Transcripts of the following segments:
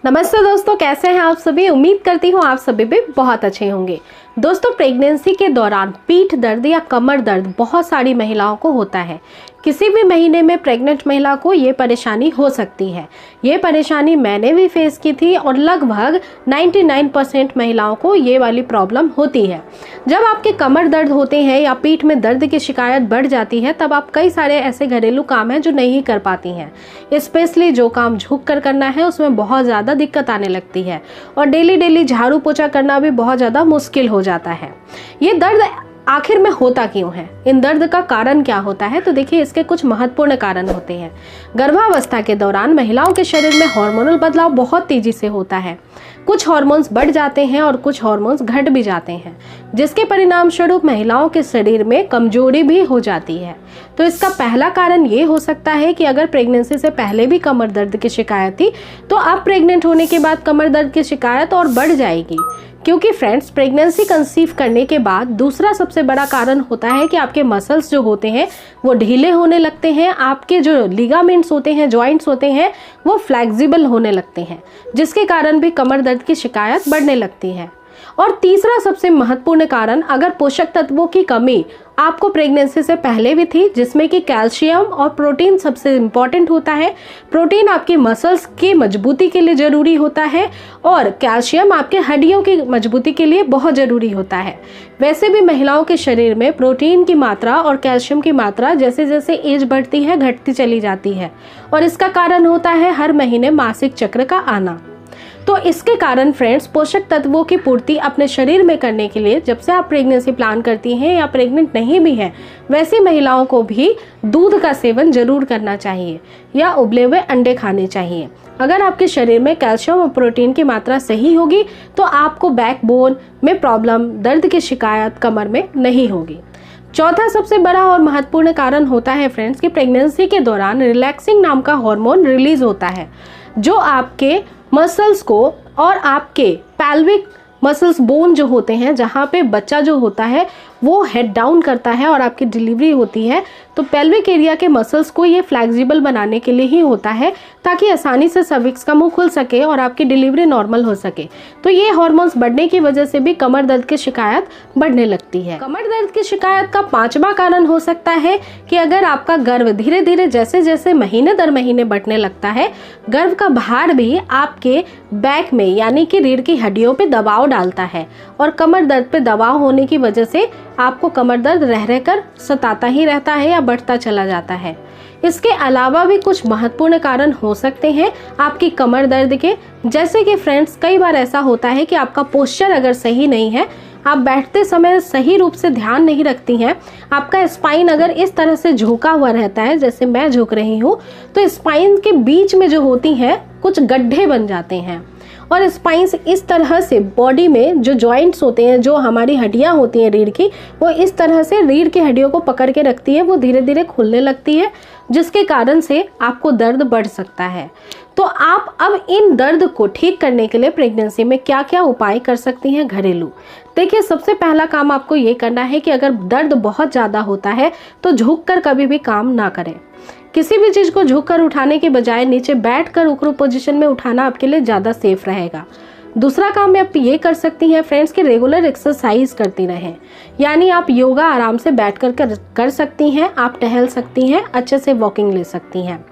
नमस्ते दोस्तों, कैसे हैं आप सभी। उम्मीद करती हूँ आप सभी भी बहुत अच्छे होंगे। दोस्तों, प्रेगनेंसी के दौरान पीठ दर्द या कमर दर्द बहुत सारी महिलाओं को होता है। किसी भी महीने में प्रेग्नेंट महिला को ये परेशानी हो सकती है। ये परेशानी मैंने भी फेस की थी और लगभग 99% महिलाओं को ये वाली प्रॉब्लम होती है। जब आपके कमर दर्द होते हैं या पीठ में दर्द की शिकायत बढ़ जाती है, तब आप कई सारे ऐसे घरेलू काम हैं जो नहीं कर पाती हैं। स्पेशली जो काम झुक कर करना है उसमें बहुत ज़्यादा दिक्कत आने लगती है और डेली झाड़ू पोछा करना भी बहुत ज़्यादा मुश्किल हो जाता है। ये दर्द आखिर में होता क्यों है, इन दर्द का कारण क्या होता है, तो देखिए इसके कुछ महत्वपूर्ण कारण होते हैं। गर्भावस्था के दौरान महिलाओं के शरीर में हार्मोनल बदलाव बहुत तेजी से होता है। कुछ हार्मोन्स बढ़ जाते हैं और कुछ हार्मोन्स घट भी जाते हैं, जिसके परिणाम स्वरूप महिलाओं के शरीर में कमजोरी भी हो जाती है। तो इसका पहला कारण ये हो सकता है कि अगर प्रेगनेंसी से पहले भी कमर दर्द की शिकायत थी, तो अब प्रेग्नेंट होने के बाद कमर दर्द की शिकायत और बढ़ जाएगी। क्योंकि फ्रेंड्स, प्रेगनेंसी कंसीव करने के बाद दूसरा सबसे बड़ा कारण होता है कि आपके मसल्स जो होते हैं वो ढीले होने लगते हैं। आपके जो लिगामेंट्स होते हैं, जॉइंट्स होते हैं, वो फ्लेक्सिबल होने लगते हैं, जिसके कारण भी कमर दर्द की शिकायत बढ़ने लगती है। और तीसरा सबसे महत्वपूर्ण कारण, अगर पोषक तत्वों की कमी आपको प्रेगनेंसी से पहले भी थी, जिसमें कि कैल्शियम और प्रोटीन सबसे इम्पॉर्टेंट होता है। प्रोटीन आपकी मसल्स की मजबूती के लिए ज़रूरी होता है और कैल्शियम आपके हड्डियों की मजबूती के लिए बहुत ज़रूरी होता है। वैसे भी महिलाओं के शरीर में प्रोटीन की मात्रा और कैल्शियम की मात्रा जैसे जैसे एज बढ़ती है घटती चली जाती है और इसका कारण होता है हर महीने मासिक चक्र का आना। तो इसके कारण फ्रेंड्स, पोषक तत्वों की पूर्ति अपने शरीर में करने के लिए जब से आप प्रेगनेंसी प्लान करती हैं या प्रेग्नेंट नहीं भी हैं, वैसी महिलाओं को भी दूध का सेवन जरूर करना चाहिए या उबले हुए अंडे खाने चाहिए। अगर आपके शरीर में कैल्शियम और प्रोटीन की मात्रा सही होगी तो आपको बैकबोन में प्रॉब्लम, दर्द की शिकायत कमर में नहीं होगी। चौथा सबसे बड़ा और महत्वपूर्ण कारण होता है फ्रेंड्स कि प्रेगनेंसी के दौरान रिलैक्सिंग नाम का हार्मोन रिलीज होता है, जो आपके मसल्स को और आपके पेल्विक मसल्स, बोन जो होते हैं, जहाँ पे बच्चा जो होता है वो हेड डाउन करता है और आपकी डिलीवरी होती है, तो पेल्विक एरिया के मसल्स को ये फ्लेक्सिबल बनाने के लिए ही होता है, ताकि आसानी से सर्विक्स का मुंह खुल सके और आपकी डिलीवरी नॉर्मल हो सके। तो ये हार्मोन्स बढ़ने की वजह से भी कमर दर्द की शिकायत बढ़ने लगती है। कमर दर्द की शिकायत का पांचवा कारण हो सकता है कि अगर आपका गर्भ धीरे धीरे जैसे जैसे महीने दर महीने बढ़ने लगता है, गर्भ का भार भी आपके बैक में यानी कि रीढ़ की हड्डियों पे दबाव डालता है और कमर दर्द पे दबाव होने की वजह से आपको कमर दर्द रह रहकर सताता ही रहता है या बढ़ता चला जाता है। इसके अलावा भी कुछ महत्वपूर्ण कारण हो सकते हैं आपकी कमर दर्द के, जैसे कि फ्रेंड्स, कई बार ऐसा होता है कि आपका पोस्चर अगर सही नहीं है, आप बैठते समय सही रूप से ध्यान नहीं रखती हैं, आपका स्पाइन अगर इस तरह से झुका हुआ रहता है जैसे मैं झुक रही हूँ, तो स्पाइन के बीच में जो होती हैं कुछ गड्ढे बन जाते हैं और स्पाइन से इस तरह से बॉडी में जो जॉइंट्स होते हैं, जो हमारी हड्डियां होती हैं रीढ़ की, वो इस तरह से रीढ़ की हड्डियों को पकड़ के रखती है, वो धीरे धीरे खुलने लगती है, जिसके कारण से आपको दर्द बढ़ सकता है। तो आप अब इन दर्द को ठीक करने के लिए प्रेगनेंसी में क्या क्या उपाय कर सकती हैं घरेलू। देखिए, सबसे पहला काम आपको ये करना है कि अगर दर्द बहुत ज़्यादा होता है तो झुककर कभी भी काम ना करें। किसी भी चीज़ को झुककर उठाने के बजाय नीचे बैठकर उकड़ू पोजीशन में उठाना आपके लिए ज़्यादा सेफ रहेगा। दूसरा काम आप ये कर सकती हैं फ्रेंड्स कि रेगुलर एक्सरसाइज करती रहें, यानी आप योगा आराम से बैठकर कर सकती हैं, आप टहल सकती हैं, अच्छे से वॉकिंग ले सकती हैं।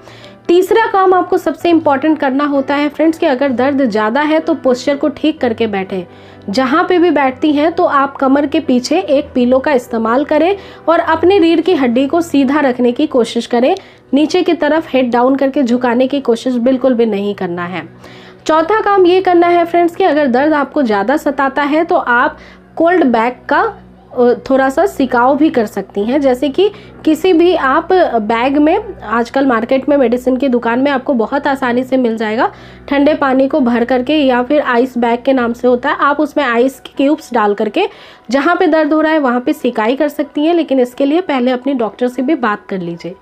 तीसरा काम आपको सबसे इम्पॉर्टेंट करना होता है फ्रेंड्स कि अगर दर्द ज़्यादा है तो पोस्चर को ठीक करके बैठें। जहाँ पे भी बैठती हैं तो आप कमर के पीछे एक पिलो का इस्तेमाल करें और अपनी रीढ़ की हड्डी को सीधा रखने की कोशिश करें। नीचे की तरफ हेड डाउन करके झुकाने की कोशिश बिल्कुल भी नहीं करना है। चौथा काम ये करना है फ्रेंड्स कि अगर दर्द आपको ज़्यादा सताता है तो आप कोल्ड बैग का थोड़ा सा सिकाव भी कर सकती हैं, जैसे कि किसी भी आप बैग में, आजकल मार्केट में मेडिसिन की दुकान में आपको बहुत आसानी से मिल जाएगा, ठंडे पानी को भर करके या फिर आइस बैग के नाम से होता है, आप उसमें आइस के क्यूब्स डाल करके जहाँ पे दर्द हो रहा है वहाँ पे सिकाई कर सकती हैं, लेकिन इसके लिए पहले अपनी डॉक्टर से भी बात कर लीजिए।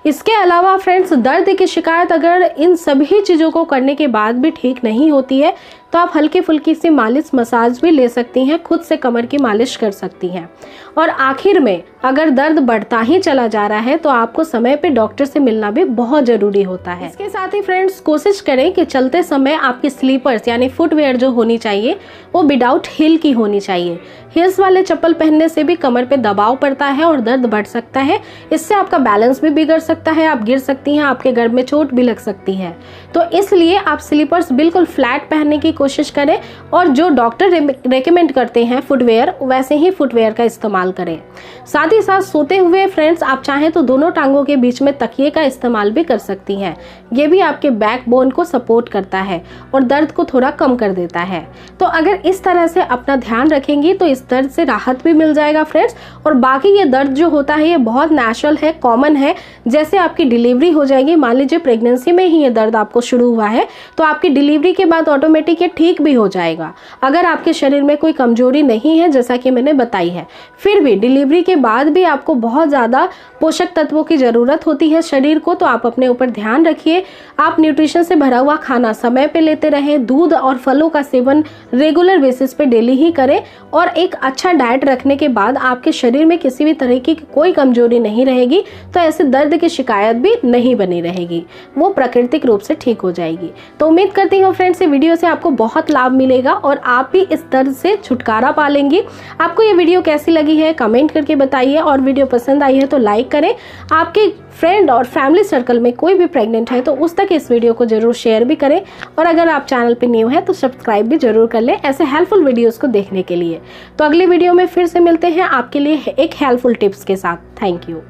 इसके अलावा फ्रेंड्स, दर्द की शिकायत अगर इन सभी चीज़ों को करने के बाद भी ठीक नहीं होती है तो आप हल्की फुल्की सी मालिश मसाज भी ले सकती हैं, खुद से कमर की मालिश कर सकती हैं। और आखिर में अगर दर्द बढ़ता ही चला जा रहा है तो आपको समय पे डॉक्टर से मिलना भी बहुत ज़रूरी होता है। इसके साथ ही फ्रेंड्स कोशिश करें कि चलते समय आपकी स्लीपर्स यानी फुटवेयर जो होनी चाहिए वो विदाउट हील की होनी चाहिए। हील्स वाले चप्पल पहनने से भी कमर पे दबाव पड़ता है और दर्द बढ़ सकता है। इससे आपका बैलेंस भी बिगड़ सकता है, आप गिर सकती हैं, आपके घर में चोट भी लग सकती है। तो इसलिए आप स्लीपर्स बिल्कुल फ्लैट पहनने की कोशिश करें और जो डॉक्टर रेकमेंड करते हैं फुटवेयर वैसे ही फुटवेयर का इस्तेमाल करें। साथ ही साथ सोते हुए फ्रेंड्स आप चाहें तो दोनों टांगों के बीच में तकिए का इस्तेमाल भी कर सकती हैं। ये भी आपके बैकबोन को सपोर्ट करता है और दर्द को थोड़ा कम कर देता है। तो अगर इस तरह से अपना ध्यान रखेंगी तो इस दर्द से राहत भी मिल जाएगा फ्रेंड्स। और बाकी ये दर्द जो होता है ये बहुत नेचुरल है, कॉमन है। जैसे आपकी डिलीवरी हो जाएगी, मान लीजिए प्रेगनेंसी में ही ये दर्द आपको शुरू हुआ है तो आपकी डिलीवरी के बाद ऑटोमेटिक ये ठीक भी हो जाएगा। अगर आपके शरीर में कोई कमजोरी नहीं है जैसा कि मैंने बताई है, फिर भी डिलीवरी के बाद भी आपको बहुत ज़्यादा पोषक तत्वों की ज़रूरत होती है शरीर को, तो आप अपने ऊपर ध्यान रखिए। आप न्यूट्रिशन से भरा हुआ खाना समय पे लेते रहें, दूध और फलों का सेवन रेगुलर बेसिस पे डेली ही करें और एक अच्छा डाइट रखने के बाद आपके शरीर में किसी भी तरह की कोई कमजोरी नहीं रहेगी तो ऐसे दर्द की शिकायत भी नहीं बनी रहेगी, वो प्राकृतिक रूप से ठीक हो जाएगी। तो उम्मीद करती हूँ फ्रेंड्स ये वीडियो से आपको बहुत लाभ मिलेगा और आप भी इस दर्द से छुटकारा पा लेंगी। आपको ये वीडियो कैसी लगी है कमेंट करके बताइए और वीडियो पसंद आई है तो लाइक करें। आपके फ्रेंड और फैमिली सर्कल में कोई भी प्रेग्नेंट है तो उस तक इस वीडियो को जरूर शेयर भी करें और अगर आप चैनल पे न्यू है तो सब्सक्राइब भी जरूर कर लें ऐसे हेल्पफुल वीडियोस को देखने के लिए। तो अगले वीडियो में फिर से मिलते हैं आपके लिए एक हेल्पफुल टिप्स के साथ। Thank you.